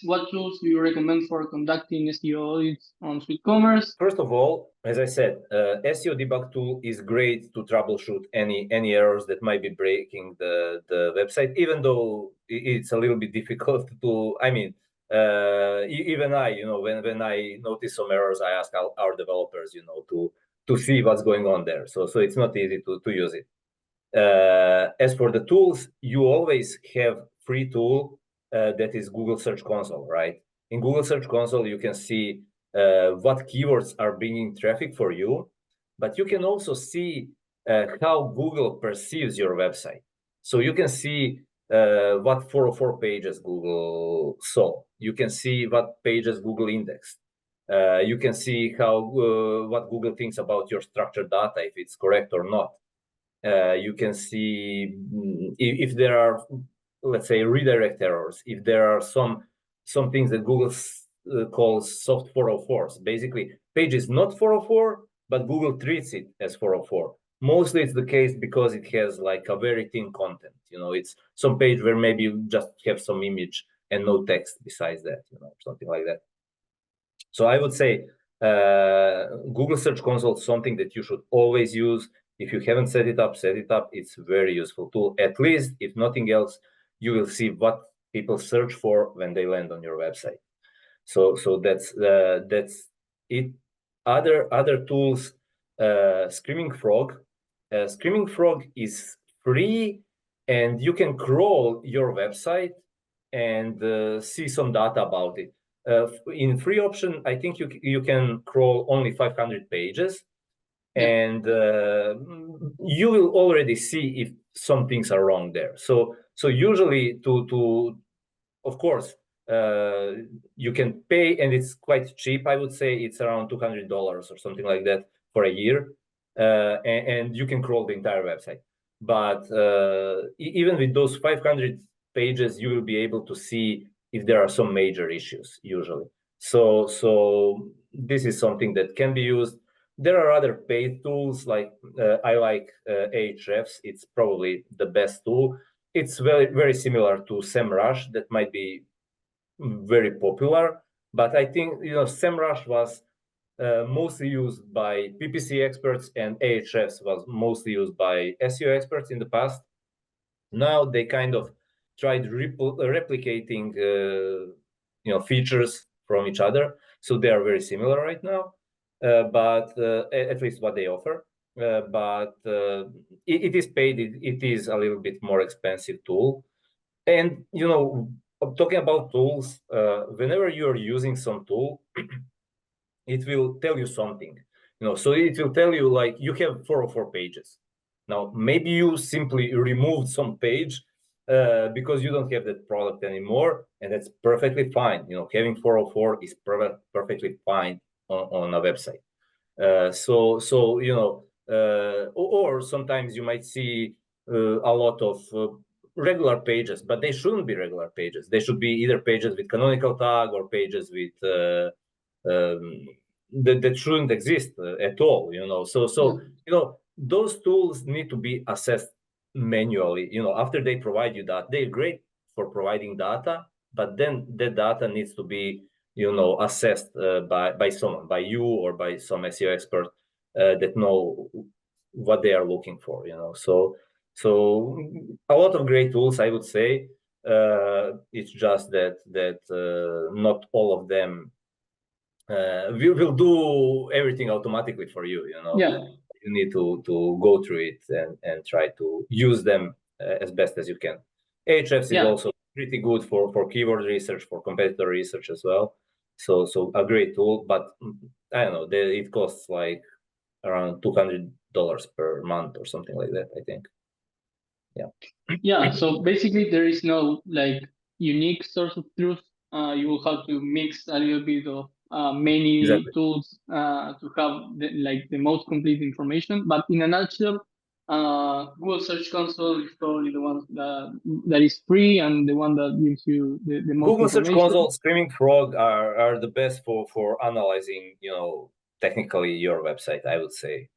What tools do you recommend for conducting SEO audits on SweetCommerce? First of all, as I said, SEO debug tool is great to troubleshoot any errors that might be breaking the website, even though it's a little bit difficult to, I mean, even I, when I notice some errors, I ask our developers, to see what's going on there. So it's not easy to use it. As for the tools, you always have free tool that is Google Search Console, right? In Google Search Console, you can see what keywords are bringing traffic for you, but you can also see how Google perceives your website. So you can see what 404 pages Google saw. You can see what pages Google indexed. You can see how what Google thinks about your structured data, if it's correct or not. You can see if there are, let's say, redirect errors, if there are some things that Google calls soft 404s. Basically, page is not 404, but Google treats it as 404. Mostly it's the case because it has like a very thin content. It's some page where maybe you just have some image and no text besides that, something like that. So I would say Google Search Console is something that you should always use. If you haven't set it up, set it up. It's a very useful tool. At least, if nothing else, you will see what people search for when they land on your website. So that's it. Other tools, Screaming Frog. Screaming Frog is free, and you can crawl your website and see some data about it. In free option, I think you can crawl only 500 pages, and you will already see if some things are wrong there. So usually of course, you can pay, and it's quite cheap. I would say it's around $200 or something like that for a year, and you can crawl the entire website. But even with those 500 pages, you will be able to see if there are some major issues usually. So this is something that can be used. There are other paid tools like I like Ahrefs. It's probably the best tool. It's very similar to SEMrush that might be very popular, but I think SEMrush was mostly used by PPC experts, and Ahrefs was mostly used by SEO experts in the past. Now they kind of tried replicating features from each other, so they are very similar right now, but at least what they offer. But it is paid. It is a little bit more expensive tool, and talking about tools, whenever you're using some tool, it will tell you something. So it will tell you like you have 404 pages. Now maybe you simply removed some page because you don't have that product anymore, and that's perfectly fine. Having 404 is perfectly fine on a website. Or sometimes you might see a lot of regular pages, but they shouldn't be regular pages. They should be either pages with canonical tag or pages with that shouldn't exist at all. Those tools need to be assessed manually. After they provide you that, they're great for providing data, but then the data needs to be assessed by someone, by you or by some SEO expert that know what they are looking for. So a lot of great tools, I would say. It's just that not all of them will do everything automatically for you. Yeah. You need to go through it and try to use them as best as you can. Ahrefs is also pretty good for keyword research, for competitor research as well. So a great tool, but I don't know, it costs like around $200 per month or something like that, I think. Yeah, so basically there is no like unique source of truth. You will have to mix a little bit of many tools to have the most complete information. But in a nutshell, Google Search Console is probably the one that is free and the one that gives you the most Google information. Search Console, Screaming Frog are the best for analyzing, technically your website, I would say.